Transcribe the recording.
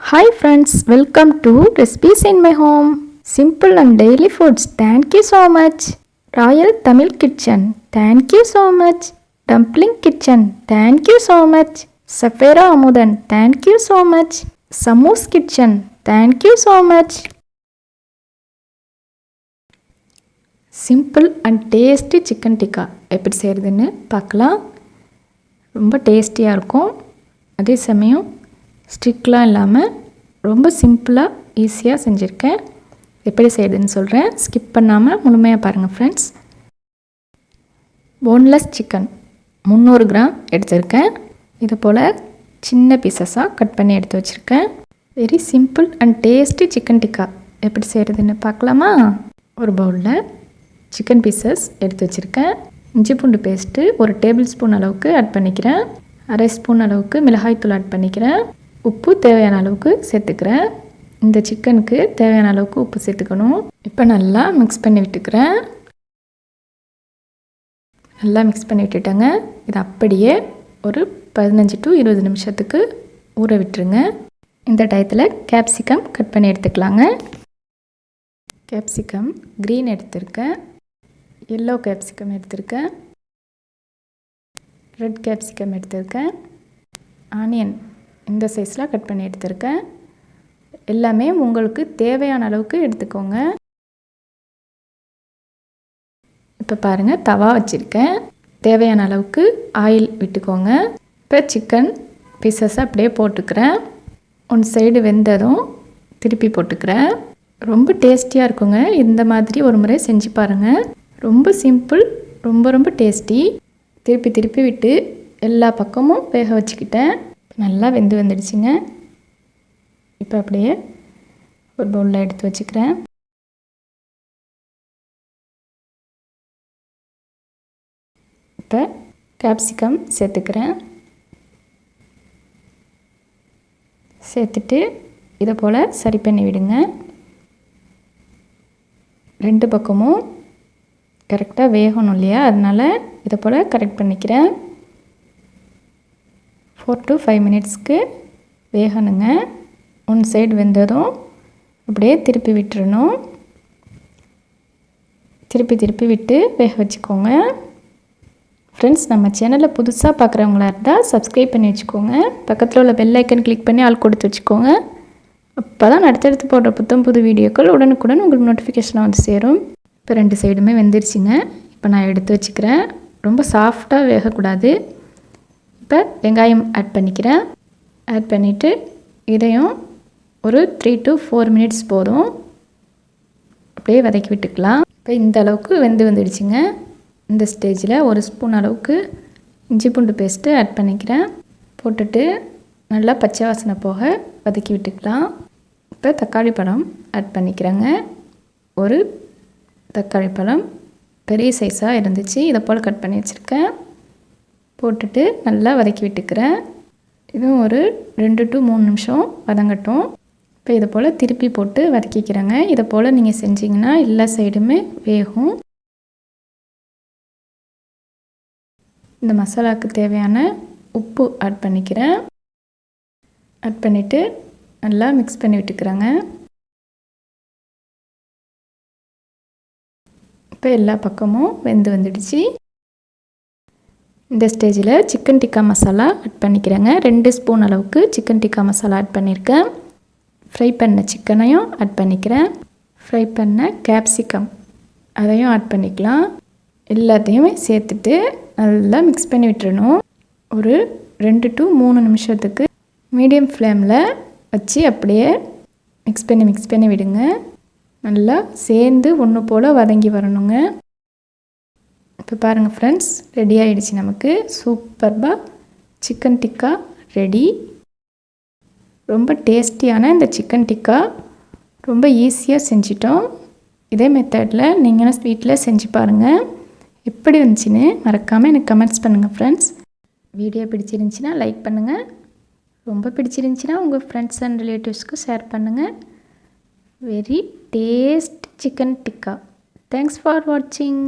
Hi friends, welcome to Recipes in my home. Simple and daily foods, thank you so much. Royal Tamil Kitchen, thank you so much. Dumpling Kitchen, thank you so much. Safera Amudan, thank you so much. Samoos Kitchen, thank you so much. Simple and tasty chicken tikka எப்படி செய்கிறதுன்னு பார்க்கலாம். ரொம்ப டேஸ்டியாக இருக்கும், அதே சமயம் ஸ்டிக்லாம் இல்லாமல் ரொம்ப சிம்பிளாக ஈஸியாக செஞ்சுருக்கேன். எப்படி செய்யுதுன்னு சொல்கிறேன், ஸ்கிப் பண்ணாமல் முழுமையாக பாருங்கள் ஃப்ரெண்ட்ஸ். போன்லெஸ் சிக்கன் 300 கிராம் எடுத்திருக்கேன். இது போல் சின்ன பீசஸாக கட் பண்ணி எடுத்து வச்சுருக்கேன். Very simple and tasty chicken tikka எப்படி செய்கிறதுன்னு பார்க்கலாமா. ஒரு பவுலில் சிக்கன் பீசஸ் எடுத்து வச்சுருக்கேன். இஞ்சி பூண்டு பேஸ்ட்டு 1 டேபிள் ஸ்பூன் அளவுக்கு ஆட் பண்ணிக்கிறேன். 1/2 ஸ்பூன் அளவுக்கு மிளகாய்த்தூள் ஆட் பண்ணிக்கிறேன். உப்பு தேவையான அளவுக்கு சேர்த்துக்கிறேன். இந்த சிக்கனுக்கு தேவையான அளவுக்கு உப்பு சேர்த்துக்கணும். இப்போ நல்லா மிக்ஸ் பண்ணி விட்டுக்கிறேன். நல்லா மிக்ஸ் பண்ணி விட்டுட்டேங்க. இது அப்படியே ஒரு 15 to 20 நிமிஷத்துக்கு ஊற விட்டுருங்க. இந்த டயத்தில் கேப்சிகம் கட் பண்ணி எடுத்துக்கலாங்க. கேப்சிகம் க்ரீன் எடுத்திருக்கேன், எல்லோ கேப்சிகம் எடுத்திருக்கேன், ரெட் கேப்சிகம் எடுத்திருக்கேன், ஆனியன் இந்த சைஸில் கட் பண்ணி எடுத்திருக்கேன். எல்லாமே உங்களுக்கு தேவையான அளவுக்கு எடுத்துக்கோங்க. இப்போ பாருங்கள், தவா வச்சுருக்கேன். தேவையான அளவுக்கு ஆயில் விட்டுக்கோங்க. இப்போ சிக்கன் பீசஸை அப்படியே போட்டுக்கிறேன். ஒன் சைடு வெந்ததும் திருப்பி போட்டுக்கிறேன். ரொம்ப டேஸ்டியாக இருக்குங்க. இந்த மாதிரி ஒரு முறை செஞ்சு பாருங்கள். ரொம்ப சிம்பிள், ரொம்ப டேஸ்டி. திருப்பி விட்டு எல்லா பக்கமும் வேக வச்சுக்கிட்டேன். நல்லா வெந்து வந்துடுச்சுங்க. இப்போ அப்படியே ஒரு பவுலில் எடுத்து வச்சுக்கிறேன். இப்போ கேப்சிகம் சேர்த்துக்கிறேன். சேர்த்துட்டு இதை போல் சரி பண்ணி விடுங்க. 2 பக்கமும் கரெக்டாக வேகணும் இல்லையா, அதனால் இதை போல் கரெக்ட் பண்ணிக்கிறேன். 4 to 5 மினிட்ஸ்க்கு வேகணுங்க. ஒன் சைடு வெந்ததும் அப்படியே திருப்பி விட்டுறணும். திருப்பி விட்டு வேக வச்சுக்கோங்க. ஃப்ரெண்ட்ஸ், நம்ம சேனலில் புதுசாக பார்க்குறவங்களா இருந்தால் சப்ஸ்கிரைப் பண்ணி வச்சுக்கோங்க. பக்கத்தில் உள்ள பெல் ஐக்கன் கிளிக் பண்ணி ஆல் கொடுத்து வச்சுக்கோங்க. அப்போ தான் அடுத்தடுத்து போடுற புது வீடியோக்கள் உடனுக்குடன் உங்களுக்கு நோட்டிஃபிகேஷனாக வந்து சேரும். இப்போ 2 சைடுமே வெந்துருச்சுங்க. இப்போ நான் எடுத்து வச்சுக்கிறேன். ரொம்ப சாஃப்டாக வேகக்கூடாது. இப்போ வெங்காயம் ஆட் பண்ணிக்கிறேன். ஆட் பண்ணிவிட்டு இதையும் ஒரு 3 to 4 மினிட்ஸ் போதும் அப்படியே வதக்கி விட்டுக்கலாம். இப்போ இந்த அளவுக்கு வந்துடுச்சுங்க. இந்த ஸ்டேஜில் 1 ஸ்பூன் அளவுக்கு இஞ்சி பூண்டு பேஸ்ட்டு ஆட் பண்ணிக்கிறேன். போட்டுட்டு நல்லா பச்சை வாசனை போக வதக்கி விட்டுக்கலாம். இப்போ தக்காளி பழம் ஆட் பண்ணிக்கிறேங்க. ஒரு தக்காளி பழம் பெரிய சைஸாக இருந்துச்சு, இதை போல் கட் பண்ணி வச்சுருக்கேன். போட்டுட்டு நல்லா வதக்கி விட்டுக்கிறேன். இதுவும் ஒரு 2 to 3 நிமிஷம் வதங்கட்டும். இப்போ இதை போல் திருப்பி போட்டு வதக்கிக்கிறேங்க. இதை போல் நீங்கள் செஞ்சிங்கன்னா எல்லா சைடுமே வேகும். இந்த மசாலாவுக்கு தேவையான உப்பு ஆட் பண்ணிக்கிறேன். ஆட் பண்ணிவிட்டு நல்லா மிக்ஸ் பண்ணி விட்டுக்கிறேங்க. இப்போ எல்லா பக்கமும் வந்துடுச்சு. இந்த ஸ்டேஜில் சிக்கன் டிக்கா மசாலா ஆட் பண்ணிக்கிறேங்க. 2 ஸ்பூன் அளவுக்கு சிக்கன் டிக்கா மசாலா ஆட் பண்ணியிருக்கேன். ஃப்ரை பண்ண சிக்கனையும் ஆட் பண்ணிக்கிறேன். ஃப்ரை பண்ண கேப்சிகம் அதையும் ஆட் பண்ணிக்கலாம். எல்லாத்தையுமே சேர்த்துட்டு நல்லா மிக்ஸ் பண்ணி விட்டுறணும். ஒரு 2 to 3 நிமிஷத்துக்கு மீடியம் ஃப்ளேமில் வச்சு அப்படியே மிக்ஸ் பண்ணி விடுங்க. நல்லா சேர்ந்து ஒன்று போல் வதங்கி வரணுங்க. இப்போ பாருங்கள் ஃப்ரெண்ட்ஸ், ரெடி ஆகிடுச்சு. நமக்கு சூப்பர்பாக சிக்கன் டிக்கா ரெடி. ரொம்ப டேஸ்டியான இந்த சிக்கன் டிக்கா ரொம்ப ஈஸியாக செஞ்சிட்டோம். இதே மெத்தடில் நீங்களும் வீட்டில் செஞ்சு பாருங்கள். எப்படி வந்துச்சுன்னு மறக்காமல் எனக்கு கமெண்ட்ஸ் பண்ணுங்கள் ஃப்ரெண்ட்ஸ். வீடியோ பிடிச்சிருந்துச்சின்னா லைக் பண்ணுங்கள். ரொம்ப பிடிச்சிருந்துச்சின்னா உங்கள் ஃப்ரெண்ட்ஸ் அண்ட் ரிலேட்டிவ்ஸ்க்கு ஷேர் பண்ணுங்கள். Very tasty chicken tikka. Thanks for watching.